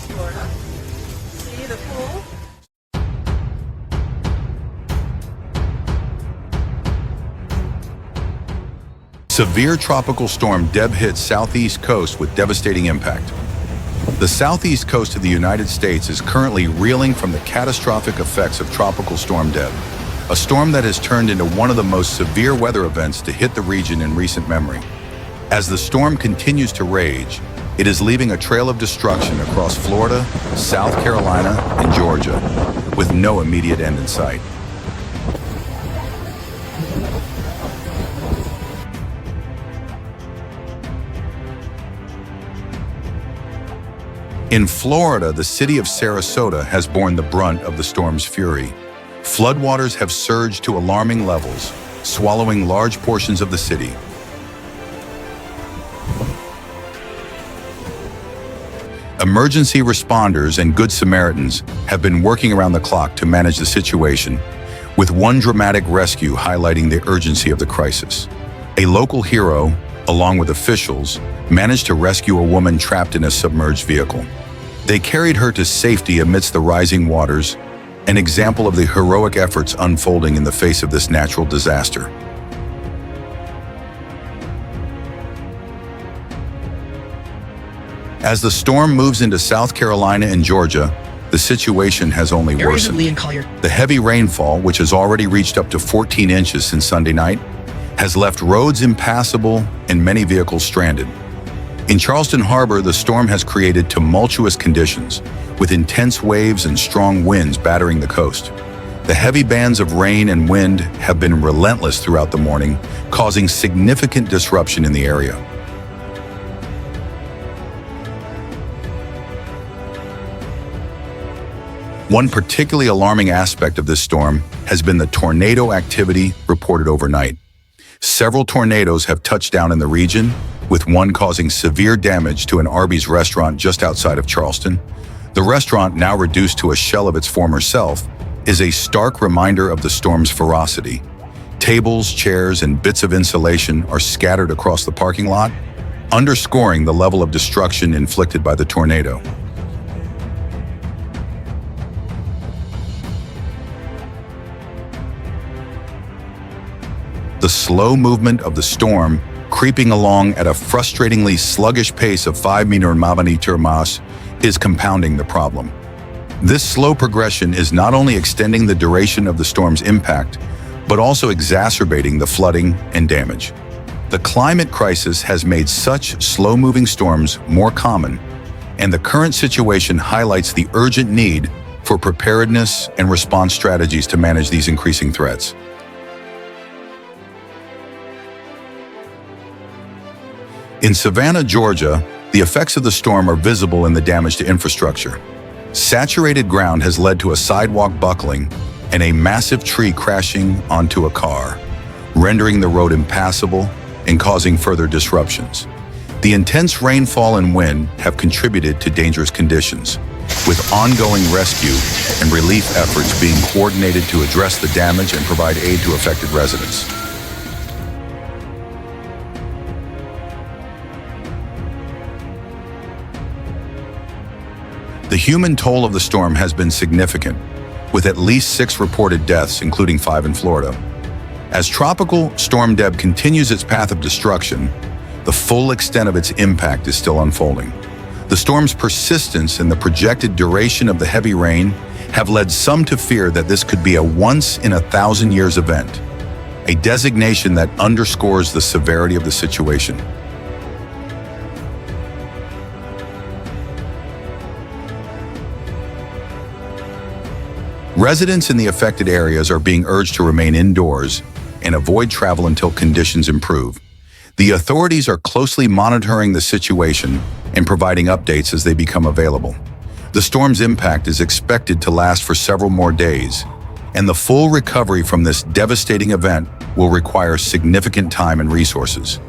South Florida. See the pool? Severe tropical storm Deb hits southeast coast with devastating impact. The southeast coast of the United States is currently reeling from the catastrophic effects of Tropical Storm Deb, a storm that has turned into one of the most severe weather events to hit the region in recent memory. As the storm continues to rage, it is leaving a trail of destruction across Florida, South Carolina, and Georgia, with no immediate end in sight. In Florida, the city of Sarasota has borne the brunt of the storm's fury. Floodwaters have surged to alarming levels, swallowing large portions of the city. Emergency responders and Good Samaritans have been working around the clock to manage the situation, with one dramatic rescue highlighting the urgency of the crisis. A local hero, along with officials, managed to rescue a woman trapped in a submerged vehicle. They carried her to safety amidst the rising waters, an example of the heroic efforts unfolding in the face of this natural disaster. As the storm moves into South Carolina and Georgia, the situation has only worsened. The heavy rainfall, which has already reached up to 14 inches since Sunday night, has left roads impassable and many vehicles stranded. In Charleston Harbor, the storm has created tumultuous conditions, with intense waves and strong winds battering the coast. The heavy bands of rain and wind have been relentless throughout the morning, causing significant disruption in the area. One particularly alarming aspect of this storm has been the tornado activity reported overnight. Several tornadoes have touched down in the region, with one causing severe damage to an Arby's restaurant just outside of Charleston. The restaurant, now reduced to a shell of its former self, is a stark reminder of the storm's ferocity. Tables, chairs, and bits of insulation are scattered across the parking lot, underscoring the level of destruction inflicted by the tornado. The slow movement of the storm, creeping along at a frustratingly sluggish pace of 5 m/s, is compounding the problem. This slow progression is not only extending the duration of the storm's impact, but also exacerbating the flooding and damage. The climate crisis has made such slow-moving storms more common, and the current situation highlights the urgent need for preparedness and response strategies to manage these increasing threats. In Savannah, Georgia, the effects of the storm are visible in the damage to infrastructure. Saturated ground has led to a sidewalk buckling and a massive tree crashing onto a car, rendering the road impassable and causing further disruptions. The intense rainfall and wind have contributed to dangerous conditions, with ongoing rescue and relief efforts being coordinated to address the damage and provide aid to affected residents. The human toll of the storm has been significant, with at least 6 reported deaths, including 5 in Florida. As Tropical Storm Deb continues its path of destruction, the full extent of its impact is still unfolding. The storm's persistence and the projected duration of the heavy rain have led some to fear that this could be a once-in-a-thousand-years event, a designation that underscores the severity of the situation. Residents in the affected areas are being urged to remain indoors and avoid travel until conditions improve. The authorities are closely monitoring the situation and providing updates as they become available. The storm's impact is expected to last for several more days, and the full recovery from this devastating event will require significant time and resources.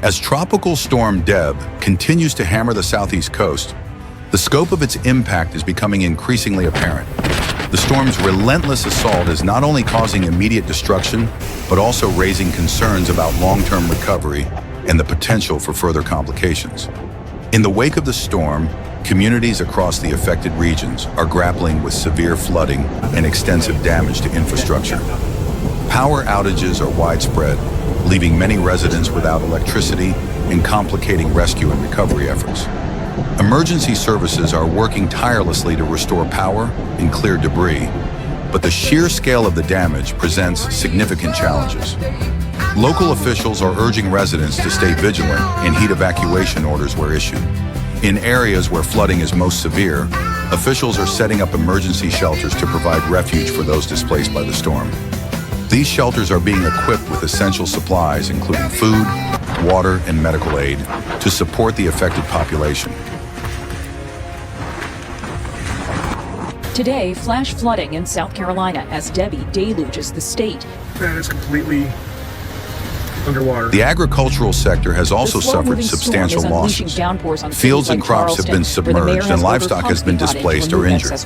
As Tropical Storm Deb continues to hammer the southeast coast, The scope of its impact is becoming increasingly apparent. The storm's relentless assault is not only causing immediate destruction, but also raising concerns about long-term recovery and the potential for further complications. In the wake of the storm, communities across the affected regions are grappling with severe flooding and extensive damage to infrastructure. Power outages are widespread, leaving many residents without electricity and complicating rescue and recovery efforts. Emergency services are working tirelessly to restore power and clear debris, but the sheer scale of the damage presents significant challenges. Local officials are urging residents to stay vigilant and heed evacuation orders where issued. In areas where flooding is most severe, officials are setting up emergency shelters to provide refuge for those displaced by the storm. These shelters are being equipped with essential supplies, including food, water, and medical aid, to support the affected population. Today, flash flooding in South Carolina as Debbie deluges the state. That is completely underwater. The agricultural sector has also suffered substantial losses. Fields and crops have been submerged and livestock has been displaced or injured.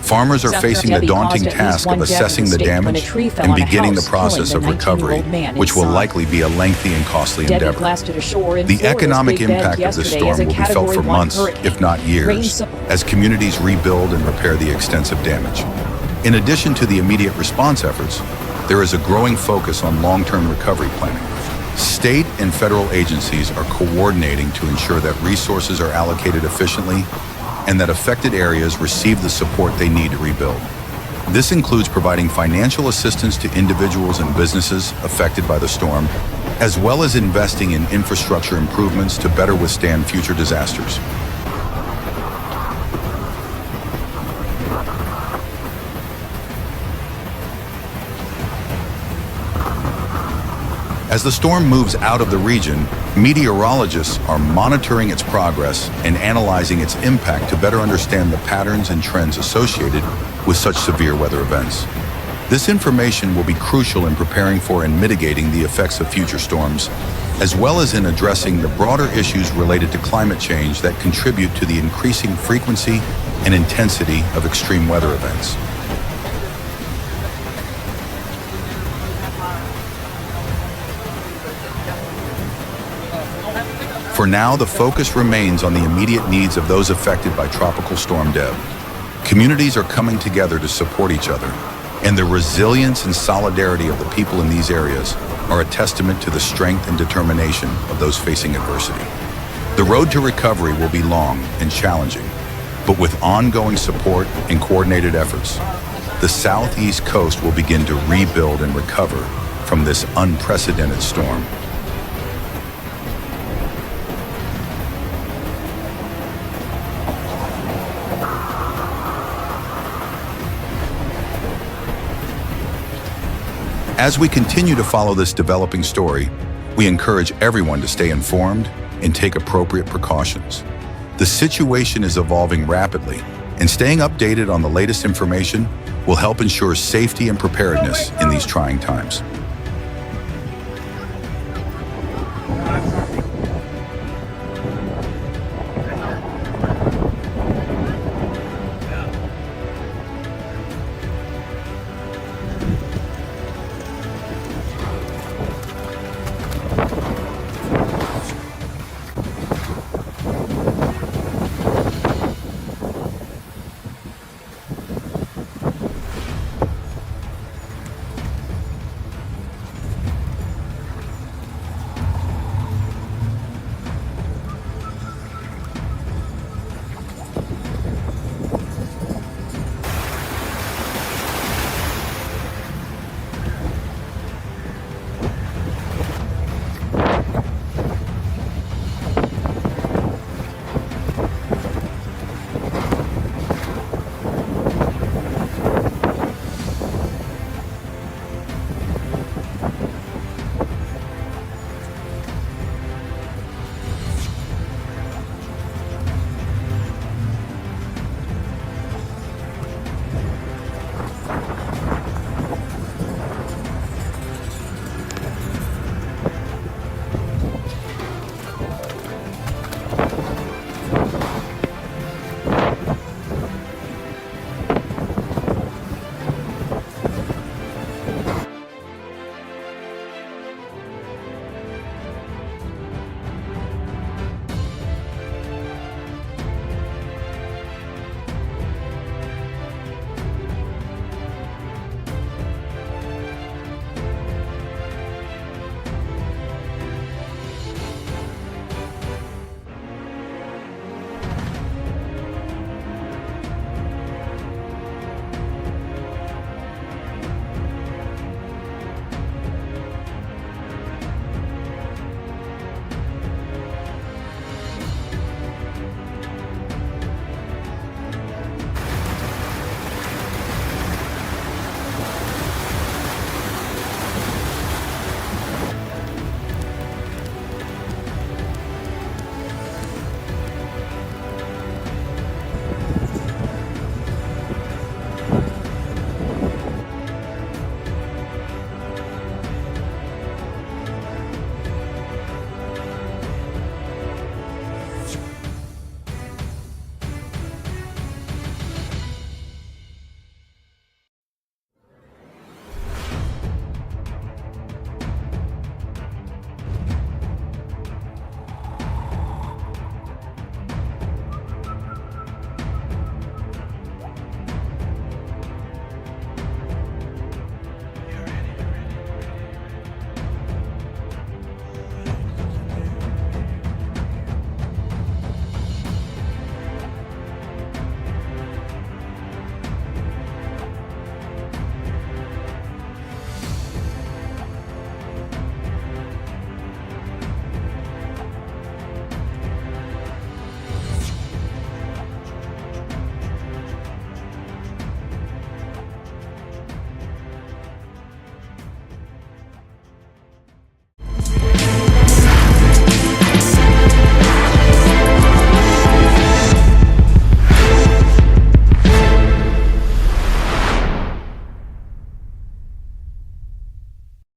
Farmers are facing the daunting task of assessing the damage and beginning the process of recovery, which will likely be a lengthy and costly endeavor. The economic impact of this storm will be felt for months, if not years, as communities rebuild and repair the extensive damage. In addition to the immediate response efforts, there is a growing focus on long-term recovery planning. State and federal agencies are coordinating to ensure that resources are allocated efficiently and that affected areas receive the support they need to rebuild. This includes providing financial assistance to individuals and businesses affected by the storm, as well as investing in infrastructure improvements to better withstand future disasters. As the storm moves out of the region, meteorologists are monitoring its progress and analyzing its impact to better understand the patterns and trends associated with such severe weather events. This information will be crucial in preparing for and mitigating the effects of future storms, as well as in addressing the broader issues related to climate change that contribute to the increasing frequency and intensity of extreme weather events. For now, the focus remains on the immediate needs of those affected by Tropical Storm Deb. Communities are coming together to support each other, and the resilience and solidarity of the people in these areas are a testament to the strength and determination of those facing adversity. The road to recovery will be long and challenging, but with ongoing support and coordinated efforts, the southeast coast will begin to rebuild and recover from this unprecedented storm. As we continue to follow this developing story, we encourage everyone to stay informed and take appropriate precautions. The situation is evolving rapidly, and staying updated on the latest information will help ensure safety and preparedness in these trying times.